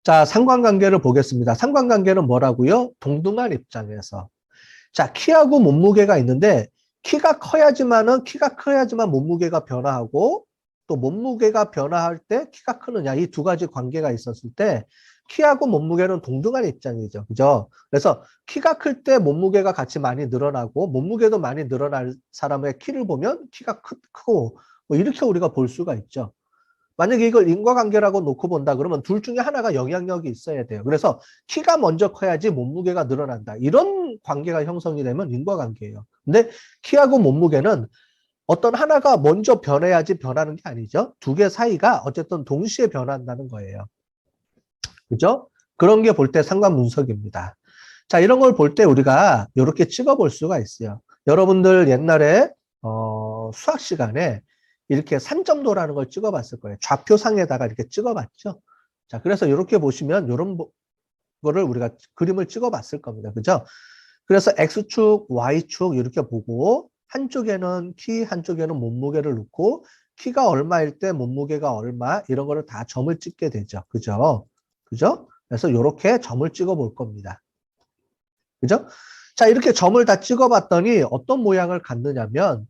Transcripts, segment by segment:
자, 상관관계를 보겠습니다. 상관관계는 뭐라고요? 동등한 입장에서. 자, 키하고 몸무게가 있는데 키가 커야지만 몸무게가 변화하고 또 몸무게가 변화할 때 키가 크느냐 이 두 가지 관계가 있었을 때 키하고 몸무게는 동등한 입장이죠. 그죠? 그래서 키가 클 때 몸무게가 같이 많이 늘어나고 몸무게도 많이 늘어날 사람의 키를 보면 키가 크고 뭐 이렇게 우리가 볼 수가 있죠. 만약에 이걸 인과관계라고 놓고 본다 그러면 둘 중에 하나가 영향력이 있어야 돼요. 그래서 키가 먼저 커야지 몸무게가 늘어난다. 이런 관계가 형성이 되면 인과관계예요. 근데 키하고 몸무게는 어떤 하나가 먼저 변해야지 변하는 게 아니죠. 두 개 사이가 어쨌든 동시에 변한다는 거예요. 그죠? 그런 게 볼 때 상관분석입니다. 자, 이런 걸 볼 때 우리가 이렇게 찍어 볼 수가 있어요. 여러분들 옛날에 수학 시간에 이렇게 산점도라는 걸 찍어 봤을 거예요. 좌표상에다가 이렇게 찍어 봤죠. 자, 그래서 이렇게 보시면 이런 거를 우리가 그림을 찍어 봤을 겁니다. 그죠? 그래서 X축, Y축 이렇게 보고 한쪽에는 키, 한쪽에는 몸무게를 놓고 키가 얼마일 때 몸무게가 얼마 이런 거를 다 점을 찍게 되죠. 그죠? 그죠? 그래서 이렇게 점을 찍어 볼 겁니다. 그죠? 자, 이렇게 점을 다 찍어 봤더니 어떤 모양을 갖느냐면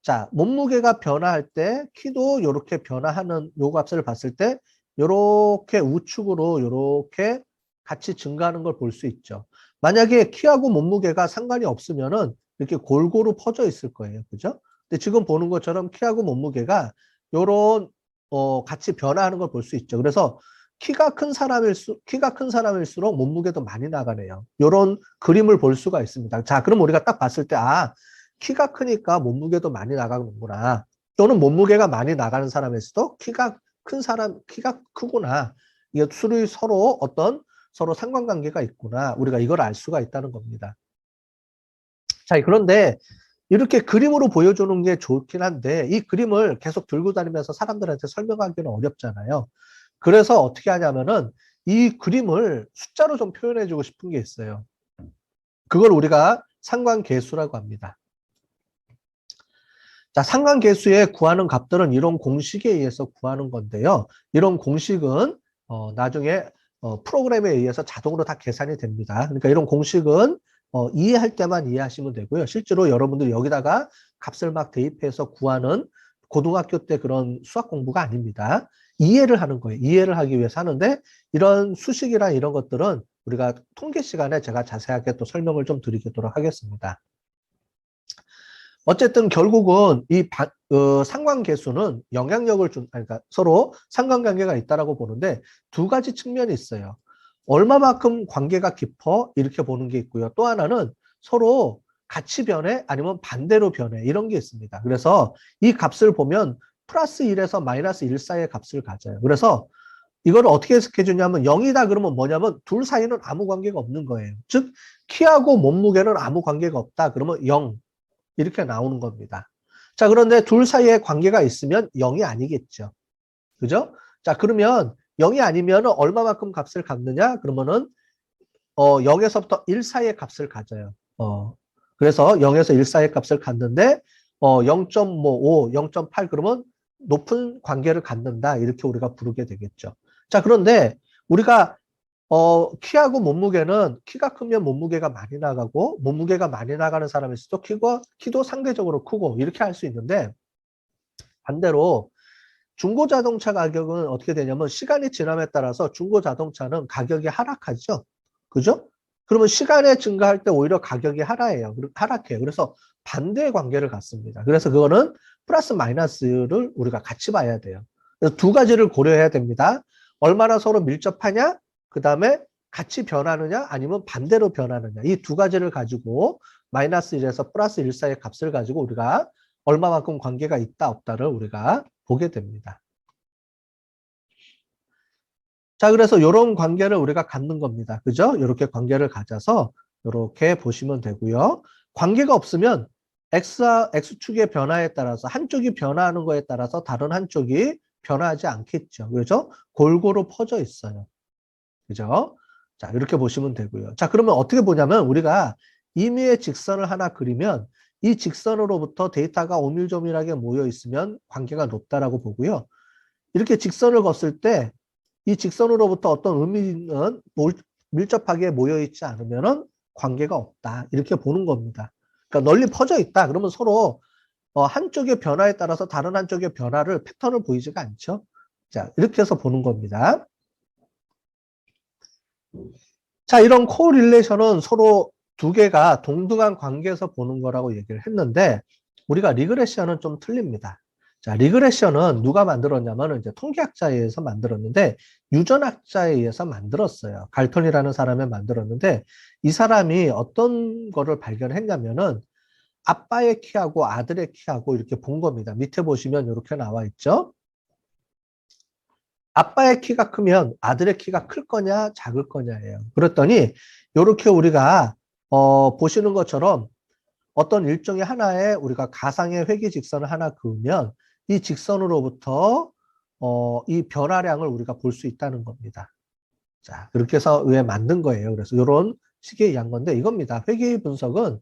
자, 몸무게가 변화할 때 키도 이렇게 변화하는 요 값을 봤을 때 이렇게 우측으로 이렇게 같이 증가하는 걸 볼 수 있죠. 만약에 키하고 몸무게가 상관이 없으면은 이렇게 골고루 퍼져 있을 거예요. 그죠? 근데 지금 보는 것처럼 키하고 몸무게가 요런 같이 변화하는 걸 볼 수 있죠. 그래서 키가 큰 사람일수록 몸무게도 많이 나가네요. 요런 그림을 볼 수가 있습니다. 자, 그럼 우리가 딱 봤을 때 키가 크니까 몸무게도 많이 나가는구나. 또는 몸무게가 많이 나가는 사람일수도 키가 크구나. 이게 서로 상관관계가 있구나. 우리가 이걸 알 수가 있다는 겁니다. 자, 그런데 이렇게 그림으로 보여주는 게 좋긴 한데 이 그림을 계속 들고 다니면서 사람들한테 설명하기는 어렵잖아요. 그래서 어떻게 하냐면은 이 그림을 숫자로 좀 표현해주고 싶은 게 있어요. 그걸 우리가 상관계수라고 합니다. 자, 상관계수에 구하는 값들은 이런 공식에 의해서 구하는 건데요. 이런 공식은 나중에 프로그램에 의해서 자동으로 다 계산이 됩니다. 그러니까 이런 공식은 이해할 때만 이해하시면 되고요. 실제로 여러분들이 여기다가 값을 막 대입해서 구하는 고등학교 때 그런 수학 공부가 아닙니다. 이해를 하는 거예요. 이해를 하기 위해서 하는데 이런 수식이나 이런 것들은 우리가 통계 시간에 제가 자세하게 또 설명을 좀 드리도록 하겠습니다. 어쨌든 결국은 상관계수는 영향력을 그러니까 서로 상관관계가 있다라고 보는데 두 가지 측면이 있어요. 얼마만큼 관계가 깊어 이렇게 보는 게 있고요. 또 하나는 서로 같이 변해 아니면 반대로 변해 이런 게 있습니다. 그래서 이 값을 보면 플러스 1에서 마이너스 1 사이의 값을 가져요. 그래서 이거를 어떻게 해석해 주냐면 0이다 그러면 뭐냐면 둘 사이는 아무 관계가 없는 거예요. 즉 키하고 몸무게는 아무 관계가 없다 그러면 0 이렇게 나오는 겁니다. 자, 그런데 둘 사이에 관계가 있으면 0이 아니겠죠. 그죠? 자, 그러면 0이 아니면 얼마만큼 값을 갖느냐? 그러면은 0에서부터 1 사이의 값을 가져요. 그래서 0에서 1 사이의 값을 갖는데 0.5, 0.8 그러면 높은 관계를 갖는다. 이렇게 우리가 부르게 되겠죠. 자, 그런데 우리가 키하고 몸무게는 키가 크면 몸무게가 많이 나가고 몸무게가 많이 나가는 사람일수도 키도 상대적으로 크고 이렇게 할 수 있는데 반대로 중고자동차 가격은 어떻게 되냐면 시간이 지남에 따라서 중고자동차는 가격이 하락하죠. 그죠? 그러면 시간이 증가할 때 오히려 가격이 하락해요. 그래서 반대의 관계를 갖습니다. 그래서 그거는 플러스 마이너스를 우리가 같이 봐야 돼요. 그래서 두 가지를 고려해야 됩니다. 얼마나 서로 밀접하냐? 그 다음에 같이 변하느냐? 아니면 반대로 변하느냐? 이 두 가지를 가지고 마이너스 1에서 플러스 1 사이의 값을 가지고 우리가 얼마만큼 관계가 있다 없다를 우리가 보게 됩니다. 자, 그래서 이런 관계를 우리가 갖는 겁니다. 그죠? 이렇게 관계를 가져서 이렇게 보시면 되고요. 관계가 없으면 X축의 변화에 따라서 한쪽이 변화하는 거에 따라서 다른 한쪽이 변화하지 않겠죠. 그렇죠? 골고루 퍼져 있어요. 그죠? 자, 이렇게 보시면 되고요. 자, 그러면 어떻게 보냐면 우리가 임의의 직선을 하나 그리면 이 직선으로부터 데이터가 오밀조밀하게 모여 있으면 관계가 높다라고 보고요. 이렇게 직선을 걷을 때 이 직선으로부터 어떤 의미는 밀접하게 모여있지 않으면은 관계가 없다. 이렇게 보는 겁니다. 그러니까 널리 퍼져 있다. 그러면 서로 한쪽의 변화에 따라서 다른 한쪽의 변화를 패턴을 보이지가 않죠. 자, 이렇게 해서 보는 겁니다. 자, 이런 코릴레이션은 서로 두 개가 동등한 관계에서 보는 거라고 얘기를 했는데 우리가 리그레션은 좀 틀립니다. 자, 리그레션은 누가 만들었냐면 이제 통계학자에 의해서 만들었는데 유전학자에 의해서 만들었어요. 갈턴이라는 사람이 만들었는데 이 사람이 어떤 거를 발견했냐면은 아빠의 키하고 아들의 키하고 이렇게 본 겁니다. 밑에 보시면 이렇게 나와 있죠. 아빠의 키가 크면 아들의 키가 클 거냐 작을 거냐예요. 그랬더니 이렇게 우리가 보시는 것처럼 어떤 일종의 하나의 우리가 가상의 회귀 직선을 하나 그으면 이 직선으로부터 이 변화량을 우리가 볼 수 있다는 겁니다. 자, 그렇게 해서 왜 만든 거예요. 그래서 이런 식의 이해한 건데 이겁니다. 회귀 분석은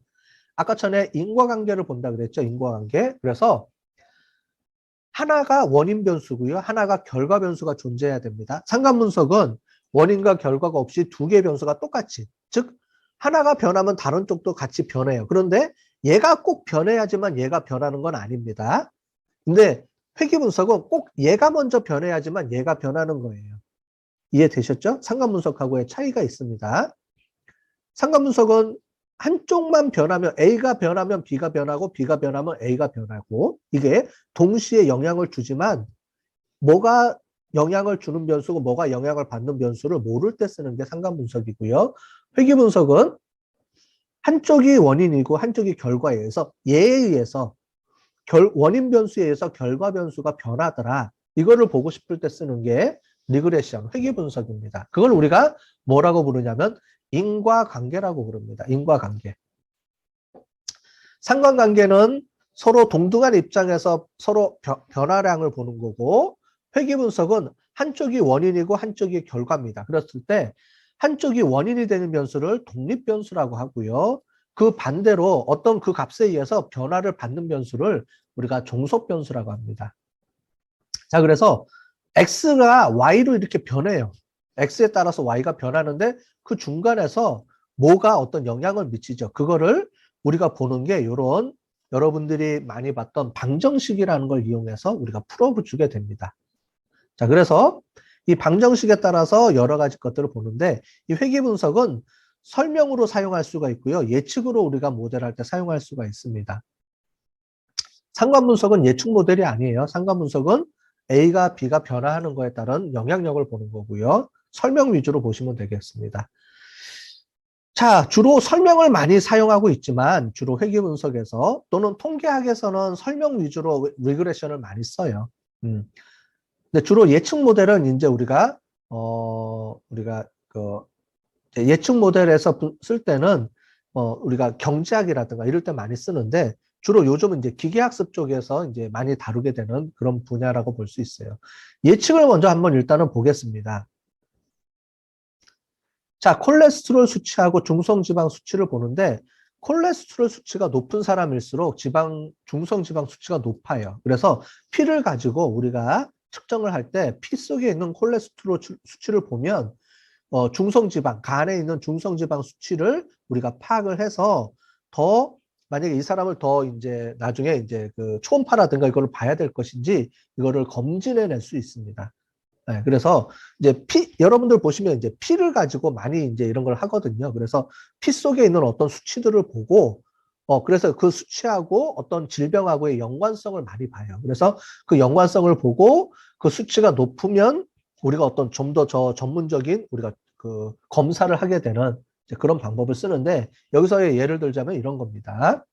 아까 전에 인과관계를 본다 그랬죠. 인과관계. 그래서 하나가 원인 변수고요. 하나가 결과 변수가 존재해야 됩니다. 상관 분석은 원인과 결과가 없이 두 개의 변수가 똑같이, 즉 하나가 변하면 다른 쪽도 같이 변해요. 그런데 얘가 꼭 변해야지만 얘가 변하는 건 아닙니다. 근데 회귀 분석은 꼭 얘가 먼저 변해야지만 얘가 변하는 거예요. 이해되셨죠? 상관 분석하고의 차이가 있습니다. 상관 분석은 한쪽만 변하면 A가 변하면 B가 변하고 B가 변하면 A가 변하고 이게 동시에 영향을 주지만 뭐가 영향을 주는 변수고 뭐가 영향을 받는 변수를 모를 때 쓰는 게 상관 분석이고요. 회귀 분석은 한쪽이 원인이고 한쪽이 결과에 의해서 얘에 의해서 원인 변수에 의해서 결과 변수가 변하더라. 이거를 보고 싶을 때 쓰는 게 리그레션, 회귀 분석입니다. 그걸 우리가 뭐라고 부르냐면 인과관계라고 부릅니다. 인과관계. 상관관계는 서로 동등한 입장에서 서로 변화량을 보는 거고 회귀 분석은 한쪽이 원인이고 한쪽이 결과입니다. 그랬을 때 한쪽이 원인이 되는 변수를 독립변수라고 하고요. 그 반대로 어떤 그 값에 의해서 변화를 받는 변수를 우리가 종속변수라고 합니다. 자, 그래서 X가 Y로 이렇게 변해요. X에 따라서 Y가 변하는데 그 중간에서 뭐가 어떤 영향을 미치죠. 그거를 우리가 보는 게 이런 여러분들이 많이 봤던 방정식이라는 걸 이용해서 우리가 풀어주게 됩니다. 자, 그래서 이 방정식에 따라서 여러 가지 것들을 보는데 이 회귀 분석은 설명으로 사용할 수가 있고요. 예측으로 우리가 모델할 때 사용할 수가 있습니다. 상관 분석은 예측 모델이 아니에요. 상관 분석은 A가 B가 변화하는 거에 따른 영향력을 보는 거고요. 설명 위주로 보시면 되겠습니다. 자, 주로 설명을 많이 사용하고 있지만 주로 회귀 분석에서 또는 통계학에서는 설명 위주로 리그레션을 많이 써요. 근데 주로 예측 모델은 이제 우리가 그 예측 모델에서 쓸 때는 우리가 경제학이라든가 이럴 때 많이 쓰는데 주로 요즘은 이제 기계학습 쪽에서 이제 많이 다루게 되는 그런 분야라고 볼 수 있어요. 예측을 먼저 한번 일단은 보겠습니다. 자, 콜레스테롤 수치하고 중성지방 수치를 보는데 콜레스테롤 수치가 높은 사람일수록 중성지방 수치가 높아요. 그래서 피를 가지고 우리가 측정을 할 때 피 속에 있는 콜레스테롤 수치를 보면 중성지방, 간에 있는 중성지방 수치를 우리가 파악을 해서 만약에 이 사람을 더 이제 나중에 이제 그 초음파라든가 이거를 봐야 될 것인지 이거를 검진해낼 수 있습니다. 네, 그래서 이제 여러분들 보시면 이제 피를 가지고 많이 이제 이런 걸 하거든요. 그래서 피 속에 있는 어떤 수치들을 보고, 그래서 그 수치하고 어떤 질병하고의 연관성을 많이 봐요. 그래서 그 연관성을 보고 그 수치가 높으면 우리가 어떤 좀 더 전문적인 우리가 그 검사를 하게 되는 그런 방법을 쓰는데 여기서의 예를 들자면 이런 겁니다.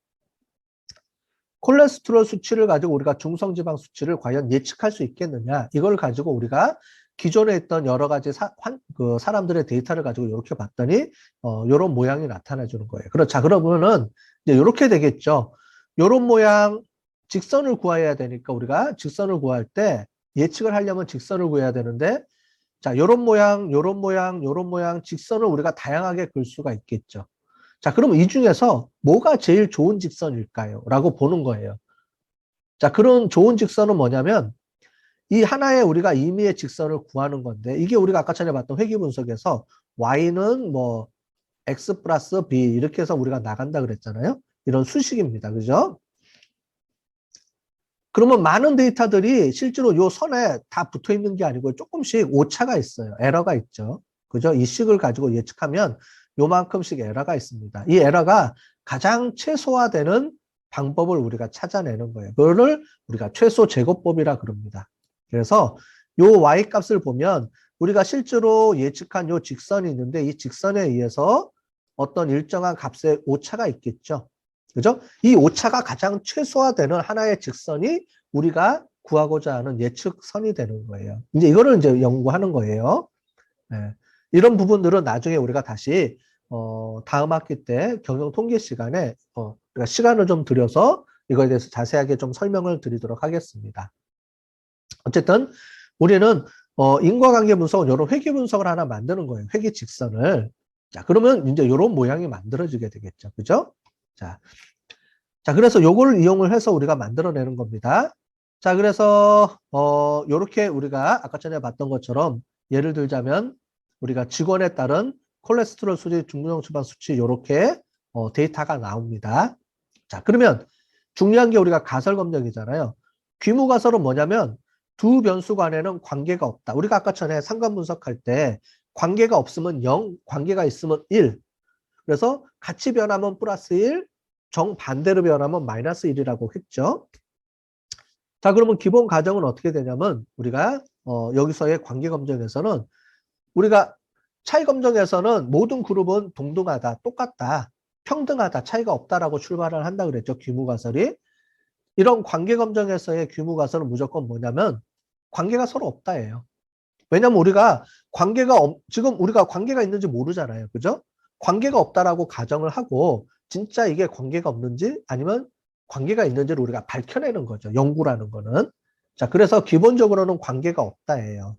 콜레스테롤 수치를 가지고 우리가 중성지방 수치를 과연 예측할 수 있겠느냐 이걸 가지고 우리가 기존에 있던 여러 가지 사람들의 데이터를 가지고 이렇게 봤더니 이런 모양이 나타나 주는 거예요. 자, 그러면은 이제 이렇게 되겠죠. 이런 모양 직선을 구해야 되니까 우리가 직선을 구할 때 예측을 하려면 직선을 구해야 되는데 자, 요런 모양, 요런 모양, 요런 모양 직선을 우리가 다양하게 그을 수가 있겠죠. 자, 그러면 이 중에서 뭐가 제일 좋은 직선일까요? 라고 보는 거예요. 자, 그런 좋은 직선은 뭐냐면 이 하나의 우리가 임의의 직선을 구하는 건데 이게 우리가 아까 전에 봤던 회귀 분석에서 y는 뭐 x 플러스 b 이렇게 해서 우리가 나간다 그랬잖아요. 이런 수식입니다. 그죠? 그러면 많은 데이터들이 실제로 요 선에 다 붙어 있는 게 아니고 조금씩 오차가 있어요. 에러가 있죠. 그죠? 이 식을 가지고 예측하면 요만큼씩 에러가 있습니다. 이 에러가 가장 최소화되는 방법을 우리가 찾아내는 거예요. 그거를 우리가 최소 제곱법이라 그럽니다. 그래서 요 y 값을 보면 우리가 실제로 예측한 요 직선이 있는데 이 직선에 의해서 어떤 일정한 값의 오차가 있겠죠. 그죠? 이 오차가 가장 최소화되는 하나의 직선이 우리가 구하고자 하는 예측선이 되는 거예요. 이제 이거를 이제 연구하는 거예요. 네. 이런 부분들은 나중에 우리가 다시 다음 학기 때 경영 통계 시간에 우리가 시간을 좀 들여서 이거에 대해서 자세하게 좀 설명을 드리도록 하겠습니다. 어쨌든 우리는 인과관계 분석은 이런 회귀 분석을 하나 만드는 거예요. 회귀 직선을. 자, 그러면 이제 이런 모양이 만들어지게 되겠죠. 그죠? 자, 그래서 요거를 이용을 해서 우리가 만들어내는 겁니다. 자, 그래서 요렇게 우리가 아까 전에 봤던 것처럼 예를 들자면 우리가 직원에 따른 콜레스테롤 수치, 중성 지방 수치 요렇게 데이터가 나옵니다. 자, 그러면 중요한 게 우리가 가설 검정이잖아요. 귀무 가설은 뭐냐면 두 변수 간에는 관계가 없다. 우리가 아까 전에 상관 분석할 때 관계가 없으면 0, 관계가 있으면 1. 그래서 같이 변하면 플러스 1, 정반대로 변하면 마이너스 1이라고 했죠. 자, 그러면 기본 가정은 어떻게 되냐면 우리가 여기서의 관계 검정에서는 우리가 차이 검정에서는 모든 그룹은 동등하다, 똑같다, 평등하다, 차이가 없다라고 출발을 한다 그랬죠. 규모 가설이. 이런 관계 검정에서의 규모 가설은 무조건 뭐냐면 관계가 서로 없다예요. 왜냐면 우리가 지금 우리가 관계가 있는지 모르잖아요. 그죠? 관계가 없다라고 가정을 하고 진짜 이게 관계가 없는지 아니면 관계가 있는지를 우리가 밝혀내는 거죠. 연구라는 거는. 자, 그래서 기본적으로는 관계가 없다예요.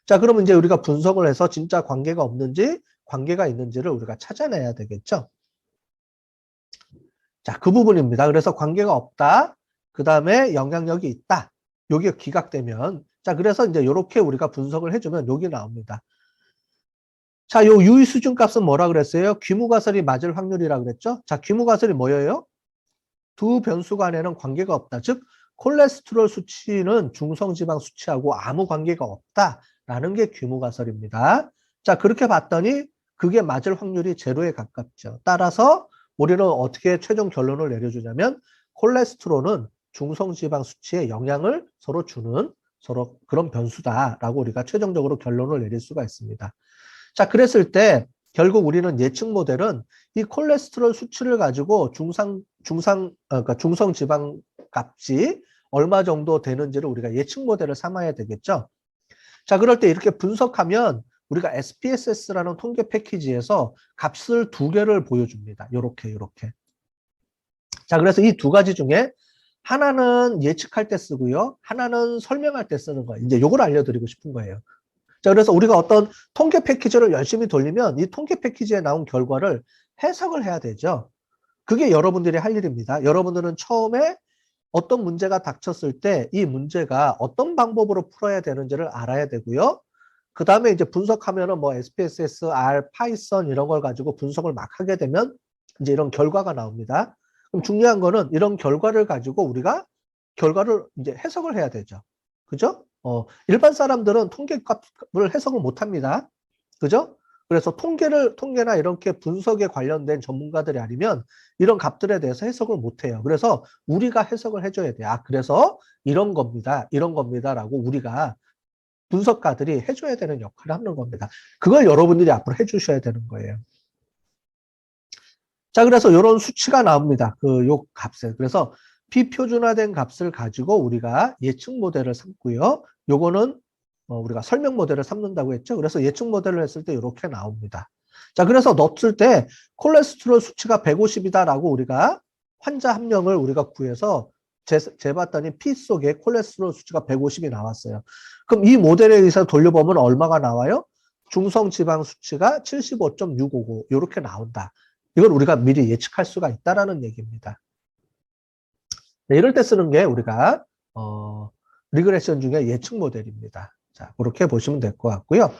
자, 그러면 이제 우리가 분석을 해서 진짜 관계가 없는지 관계가 있는지를 우리가 찾아내야 되겠죠. 자, 그 부분입니다. 그래서 관계가 없다. 그 다음에 영향력이 있다. 요게 기각되면 자, 그래서 이제 이렇게 우리가 분석을 해주면 여기 나옵니다. 자, 요 유의 수준 값은 뭐라 그랬어요? 귀무가설이 맞을 확률이라 그랬죠? 자, 귀무가설이 뭐예요? 두 변수 간에는 관계가 없다. 즉, 콜레스테롤 수치는 중성지방 수치하고 아무 관계가 없다라는 게 귀무가설입니다. 자, 그렇게 봤더니 그게 맞을 확률이 제로에 가깝죠. 따라서 우리는 어떻게 최종 결론을 내려주냐면 콜레스테롤은 중성지방 수치에 영향을 서로 주는 서로 그런 변수다라고 우리가 최종적으로 결론을 내릴 수가 있습니다. 자, 그랬을 때 결국 우리는 예측 모델은 이 콜레스테롤 수치를 가지고 그러니까 중성 지방 값이 얼마 정도 되는지를 우리가 예측 모델을 삼아야 되겠죠. 자, 그럴 때 이렇게 분석하면 우리가 SPSS라는 통계 패키지에서 값을 두 개를 보여줍니다. 요렇게. 자, 그래서 이 두 가지 중에 하나는 예측할 때 쓰고요. 하나는 설명할 때 쓰는 거예요. 이제 요걸 알려드리고 싶은 거예요. 자, 그래서 우리가 어떤 통계 패키지를 열심히 돌리면 이 통계 패키지에 나온 결과를 해석을 해야 되죠. 그게 여러분들이 할 일입니다. 여러분들은 처음에 어떤 문제가 닥쳤을 때 이 문제가 어떤 방법으로 풀어야 되는지를 알아야 되고요. 그 다음에 이제 분석하면은 뭐 SPSS, R, 파이썬 이런 걸 가지고 분석을 막 하게 되면 이제 이런 결과가 나옵니다. 그럼 중요한 거는 이런 결과를 가지고 우리가 결과를 이제 해석을 해야 되죠. 그죠? 일반 사람들은 통계값을 해석을 못 합니다. 그죠? 그래서 통계나 이렇게 분석에 관련된 전문가들이 아니면 이런 값들에 대해서 해석을 못 해요. 그래서 우리가 해석을 해줘야 돼요. 아, 그래서 이런 겁니다라고 우리가 분석가들이 해줘야 되는 역할을 하는 겁니다. 그걸 여러분들이 앞으로 해주셔야 되는 거예요. 자, 그래서 이런 수치가 나옵니다. 요 값에. 그래서 비표준화된 값을 가지고 우리가 예측 모델을 삼고요. 요거는 우리가 설명 모델을 삼는다고 했죠. 그래서 예측 모델을 했을 때 이렇게 나옵니다. 자, 그래서 넣었을 때 콜레스테롤 수치가 150이다라고 우리가 환자 한 명을 우리가 구해서 재봤더니 피 속에 콜레스테롤 수치가 150이 나왔어요. 그럼 이 모델에 의해서 돌려보면 얼마가 나와요? 중성 지방 수치가 75.655 이렇게 나온다. 이걸 우리가 미리 예측할 수가 있다라는 얘기입니다. 네, 이럴 때 쓰는 게 우리가 리그레션 중에 예측 모델입니다. 자, 그렇게 보시면 될 것 같고요.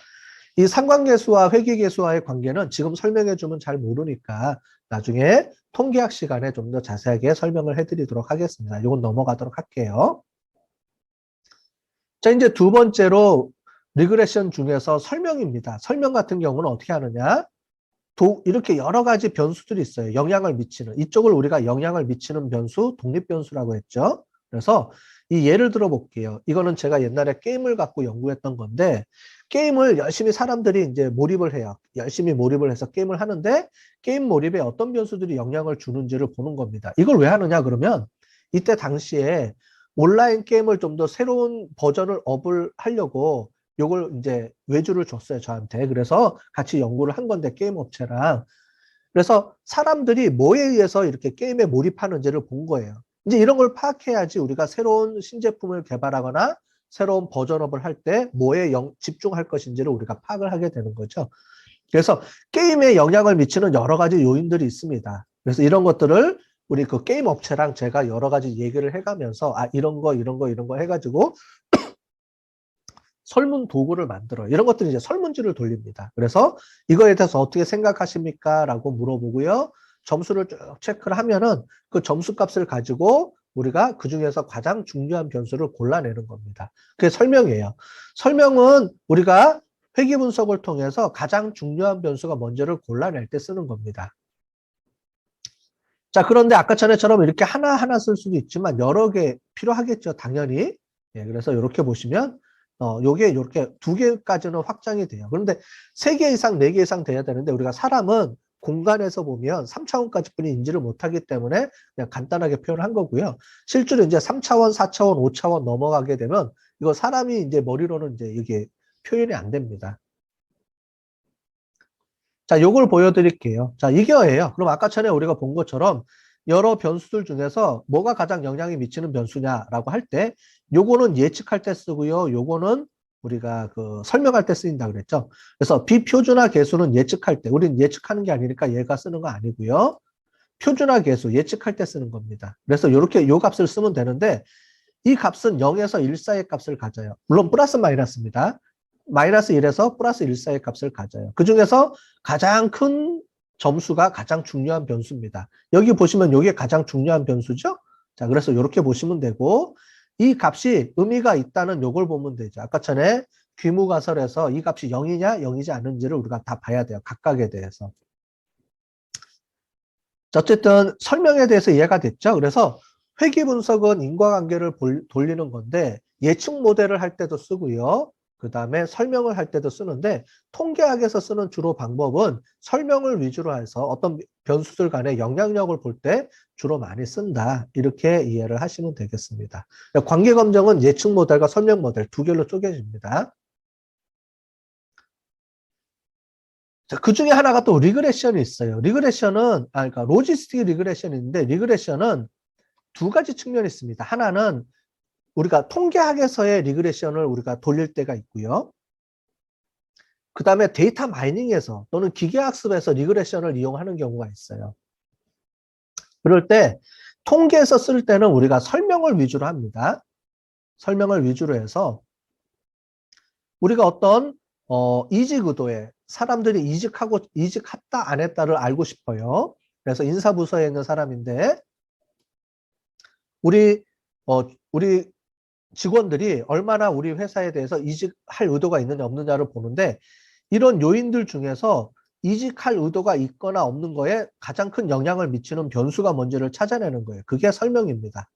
이 상관계수와 회귀계수와의 관계는 지금 설명해 주면 잘 모르니까 나중에 통계학 시간에 좀 더 자세하게 설명을 해드리도록 하겠습니다. 이건 넘어가도록 할게요. 자, 이제 두 번째로 리그레션 중에서 설명입니다. 설명 같은 경우는 어떻게 하느냐? 이렇게 여러 가지 변수들이 있어요. 영향을 미치는. 이쪽을 우리가 영향을 미치는 변수, 독립변수라고 했죠. 그래서 이 예를 들어 볼게요. 이거는 제가 옛날에 게임을 갖고 연구했던 건데, 게임을 열심히 사람들이 이제 몰입을 해요. 열심히 몰입을 해서 게임을 하는데, 게임 몰입에 어떤 변수들이 영향을 주는지를 보는 겁니다. 이걸 왜 하느냐 그러면, 이때 당시에 온라인 게임을 좀 더 새로운 버전을 업을 하려고 요걸 이제 외주를 줬어요, 저한테. 그래서 같이 연구를 한 건데, 게임 업체랑. 그래서 사람들이 뭐에 의해서 이렇게 게임에 몰입하는지를 본 거예요. 이제 이런 걸 파악해야지 우리가 새로운 신제품을 개발하거나 새로운 버전업을 할 때 뭐에 집중할 것인지를 우리가 파악을 하게 되는 거죠. 그래서 게임에 영향을 미치는 여러 가지 요인들이 있습니다. 그래서 이런 것들을 우리 그 게임 업체랑 제가 여러 가지 얘기를 해가면서 이런 거 해가지고 설문 도구를 만들어요. 이런 것들이 이제 설문지를 돌립니다. 그래서 이거에 대해서 어떻게 생각하십니까? 라고 물어보고요. 점수를 쭉 체크를 하면은 그 점수 값을 가지고 우리가 그 중에서 가장 중요한 변수를 골라내는 겁니다. 그게 설명이에요. 설명은 우리가 회귀 분석을 통해서 가장 중요한 변수가 뭔지를 골라낼 때 쓰는 겁니다. 자, 그런데 아까 전에처럼 이렇게 하나하나 쓸 수도 있지만 여러 개 필요하겠죠, 당연히. 예, 그래서 이렇게 보시면 요게 이렇게 두 개까지는 확장이 돼요. 그런데 세 개 이상, 네 개 이상 돼야 되는데 우리가 사람은 공간에서 보면 3차원까지뿐이 인지를 못하기 때문에 그냥 간단하게 표현한 거고요. 실제로 이제 3차원, 4차원, 5차원 넘어가게 되면 이거 사람이 이제 머리로는 이제 이게 표현이 안 됩니다. 자, 요걸 보여드릴게요. 자, 이거예요. 그럼 아까 전에 우리가 본 것처럼 여러 변수들 중에서 뭐가 가장 영향이 미치는 변수냐라고 할 때 요거는 예측할 때 쓰고요. 요거는 우리가 그 설명할 때 쓰인다 그랬죠. 그래서 비표준화 계수는 예측할 때, 우리는 예측하는 게 아니니까 얘가 쓰는 거 아니고요. 표준화 계수 예측할 때 쓰는 겁니다. 그래서 이렇게 요 값을 쓰면 되는데 이 값은 0에서 1 사이의 값을 가져요. 물론 플러스 마이너스입니다. 마이너스 1에서 플러스 1 사이의 값을 가져요. 그 중에서 가장 큰 점수가 가장 중요한 변수입니다. 여기 보시면 이게 가장 중요한 변수죠. 자, 그래서 이렇게 보시면 되고 이 값이 의미가 있다는 요걸 보면 되죠. 아까 전에 귀무가설에서 이 값이 0이냐 0이지 않은지를 우리가 다 봐야 돼요. 각각에 대해서. 자, 어쨌든 설명에 대해서 이해가 됐죠. 그래서 회귀 분석은 인과관계를 돌리는 건데 예측 모델을 할 때도 쓰고요. 그 다음에 설명을 할 때도 쓰는데 통계학에서 쓰는 주로 방법은 설명을 위주로 해서 어떤 변수들 간의 영향력을 볼 때 주로 많이 쓴다. 이렇게 이해를 하시면 되겠습니다. 관계검정은 예측 모델과 설명 모델 두 개로 쪼개집니다. 자, 그 중에 하나가 또 리그레션이 있어요. 리그레션은, 그러니까 로지스틱 리그레션이 있는데 리그레션은 두 가지 측면이 있습니다. 하나는 우리가 통계학에서의 리그레션을 우리가 돌릴 때가 있고요. 그 다음에 데이터 마이닝에서 또는 기계학습에서 리그레션을 이용하는 경우가 있어요. 그럴 때 통계에서 쓸 때는 우리가 설명을 위주로 합니다. 설명을 위주로 해서 우리가 어떤 이직 의도에 사람들이 이직했다 안 했다를 알고 싶어요. 그래서 인사부서에 있는 사람인데 우리 직원들이 얼마나 우리 회사에 대해서 이직할 의도가 있느냐 없느냐를 보는데 이런 요인들 중에서 이직할 의도가 있거나 없는 거에 가장 큰 영향을 미치는 변수가 뭔지를 찾아내는 거예요. 그게 설명입니다.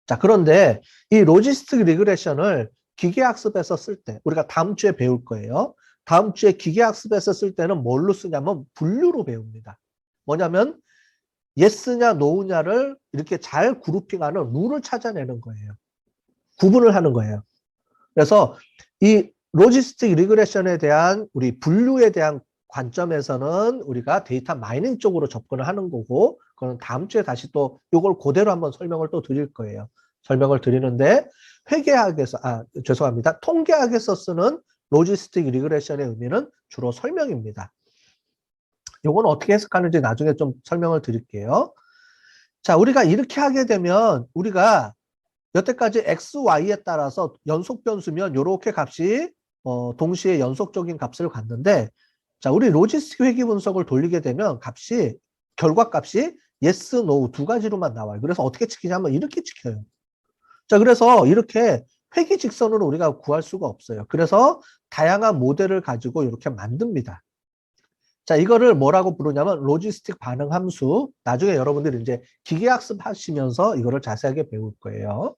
자, 그런데 이 로지스틱 리그레션을 기계학습에서 쓸 때 우리가 다음 주에 배울 거예요. 다음 주에 기계학습에서 쓸 때는 뭘로 쓰냐면 분류로 배웁니다. 뭐냐면 예스냐 노우냐를 이렇게 잘 그룹핑하는 룰을 찾아내는 거예요. 구분을 하는 거예요. 그래서 이 로지스틱 리그레션에 대한 우리 분류에 대한 관점에서는 우리가 데이터 마이닝 쪽으로 접근을 하는 거고 그건 다음 주에 다시 또 이걸 그대로 한번 설명을 또 드릴 거예요. 설명을 드리는데 회계학에서 죄송합니다. 통계학에서 쓰는 로지스틱 리그레션의 의미는 주로 설명입니다. 이건 어떻게 해석하는지 나중에 좀 설명을 드릴게요. 자, 우리가 이렇게 하게 되면 우리가 여태까지 x, y에 따라서 연속 변수면 이렇게 값이 동시에 연속적인 값을 갖는데 자, 우리 로지스틱 회귀 분석을 돌리게 되면 결과값이 yes, no 두 가지로만 나와요. 그래서 어떻게 찍히냐면 이렇게 찍혀요. 자, 그래서 이렇게 회귀 직선으로 우리가 구할 수가 없어요. 그래서 다양한 모델을 가지고 이렇게 만듭니다. 자, 이거를 뭐라고 부르냐면 로지스틱 반응 함수. 나중에 여러분들이 이제 기계학습 하시면서 이거를 자세하게 배울 거예요.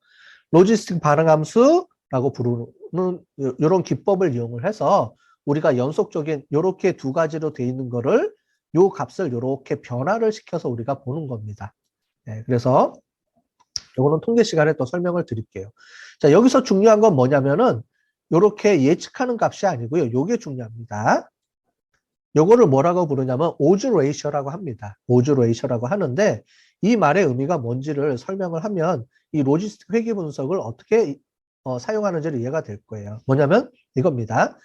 로지스틱 반응 함수라고 부르는 이런 기법을 이용을 해서 우리가 연속적인 이렇게 두 가지로 돼 있는 거를 요 값을 이렇게 변화를 시켜서 우리가 보는 겁니다. 네, 그래서 요거는 통계 시간에 또 설명을 드릴게요. 자, 여기서 중요한 건 뭐냐면은 이렇게 예측하는 값이 아니고요. 요게 중요합니다. 요거를 뭐라고 부르냐면 오즈 레이셔라고 합니다. 오즈 레이셔라고 하는데 이 말의 의미가 뭔지를 설명을 하면 이 로지스틱 회귀 분석을 어떻게 사용하는지를 이해가 될 거예요. 뭐냐면 이겁니다.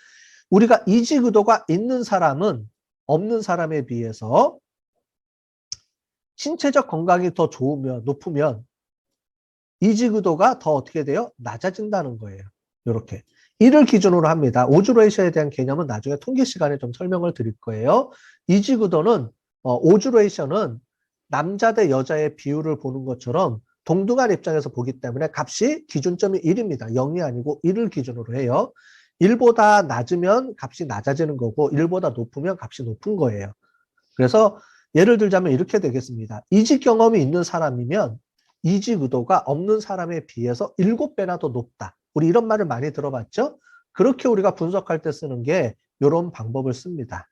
우리가 이지구도가 있는 사람은 없는 사람에 비해서 신체적 건강이 더 높으면 이지구도가 더 어떻게 돼요? 낮아진다는 거예요. 이렇게. 이를 기준으로 합니다. 오즈 레이셔에 대한 개념은 나중에 통계 시간에 좀 설명을 드릴 거예요. 이지구도는 오즈 레이셔는 남자 대 여자의 비율을 보는 것처럼 동등한 입장에서 보기 때문에 값이 기준점이 1입니다. 0이 아니고 1을 기준으로 해요. 1보다 낮으면 값이 낮아지는 거고 1보다 높으면 값이 높은 거예요. 그래서 예를 들자면 이렇게 되겠습니다. 이직 경험이 있는 사람이면 이직의도가 없는 사람에 비해서 7배나 더 높다. 우리 이런 말을 많이 들어봤죠? 그렇게 우리가 분석할 때 쓰는 게 이런 방법을 씁니다.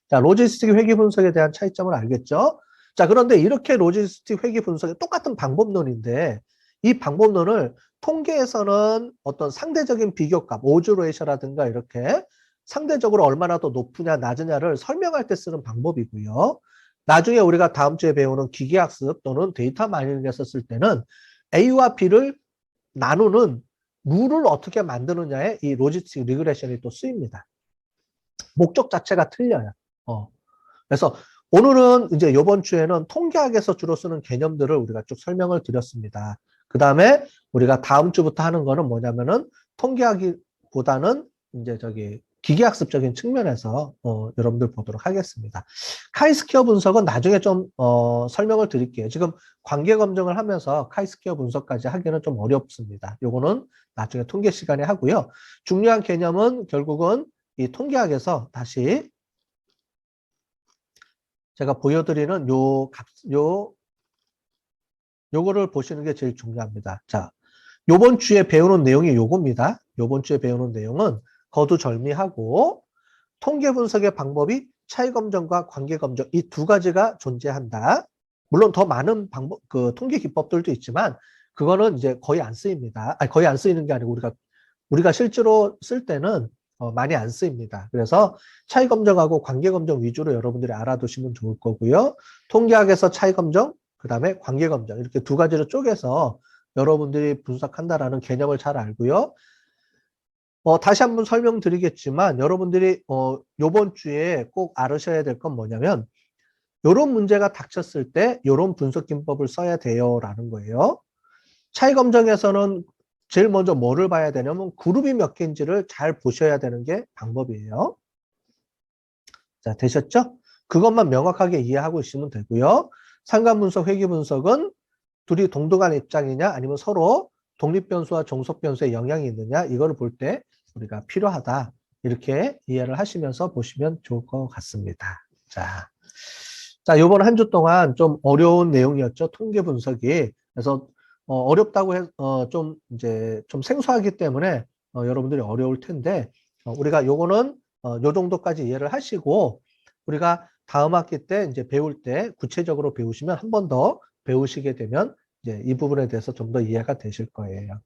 자, 로지스틱 회귀 분석에 대한 차이점을 알겠죠? 자, 그런데 이렇게 로지스틱 회귀 분석이 똑같은 방법론인데 이 방법론을 통계에서는 어떤 상대적인 비교값, 오즈 레이셔라든가 이렇게 상대적으로 얼마나 더 높으냐 낮으냐를 설명할 때 쓰는 방법이고요. 나중에 우리가 다음 주에 배우는 기계학습 또는 데이터 마이닝에서 쓸 때는 A와 B를 나누는 룰을 어떻게 만드느냐에 이 로지스틱 리그레션이 또 쓰입니다. 목적 자체가 틀려요. 그래서 오늘은 이제 이번 주에는 통계학에서 주로 쓰는 개념들을 우리가 쭉 설명을 드렸습니다. 그 다음에 우리가 다음 주부터 하는 거는 뭐냐면은 통계학보다는 이제 기계학습적인 측면에서 여러분들 보도록 하겠습니다. 카이스퀘어 분석은 나중에 좀 설명을 드릴게요. 지금 관계 검증을 하면서 카이스퀘어 분석까지 하기는 좀 어렵습니다. 요거는 나중에 통계 시간에 하고요. 중요한 개념은 결국은 이 통계학에서 다시 제가 보여드리는 요거를 보시는 게 제일 중요합니다. 자, 요번 주에 배우는 내용이 요겁니다. 요번 주에 배우는 내용은 거두절미하고 통계 분석의 방법이 차이 검정과 관계 검정 이 두 가지가 존재한다. 물론 더 많은 통계 기법들도 있지만 그거는 이제 거의 안 쓰입니다. 아니, 거의 안 쓰이는 게 아니고 우리가 실제로 쓸 때는 많이 안 쓰입니다. 그래서 차이 검정하고 관계 검정 위주로 여러분들이 알아두시면 좋을 거고요. 통계학에서 차이 검정, 그 다음에 관계 검정 이렇게 두 가지로 쪼개서 여러분들이 분석한다라는 개념을 잘 알고요. 다시 한번 설명드리겠지만 여러분들이 요번 주에 꼭 알으셔야 될 건 뭐냐면 요런 문제가 닥쳤을 때 요런 분석 기법을 써야 돼요라는 거예요. 차이 검정에서는 제일 먼저 뭐를 봐야 되냐면 그룹이 몇 개인지를 잘 보셔야 되는 게 방법이에요. 자, 되셨죠? 그것만 명확하게 이해하고 있으면 되고요. 상관분석, 회귀분석은 둘이 동등한 입장이냐 아니면 서로 독립변수와 종속변수에 영향이 있느냐 이거를 볼 때 우리가 필요하다. 이렇게 이해를 하시면서 보시면 좋을 것 같습니다. 자, 요번 한 주 동안 좀 어려운 내용이었죠. 통계 분석이. 그래서 어렵다고 좀 생소하기 때문에 여러분들이 어려울 텐데 우리가 요거는 요 정도까지 이해를 하시고 우리가 다음 학기 때 이제 배울 때 구체적으로 배우시면 한 번 더 배우시게 되면 이제 이 부분에 대해서 좀 더 이해가 되실 거예요.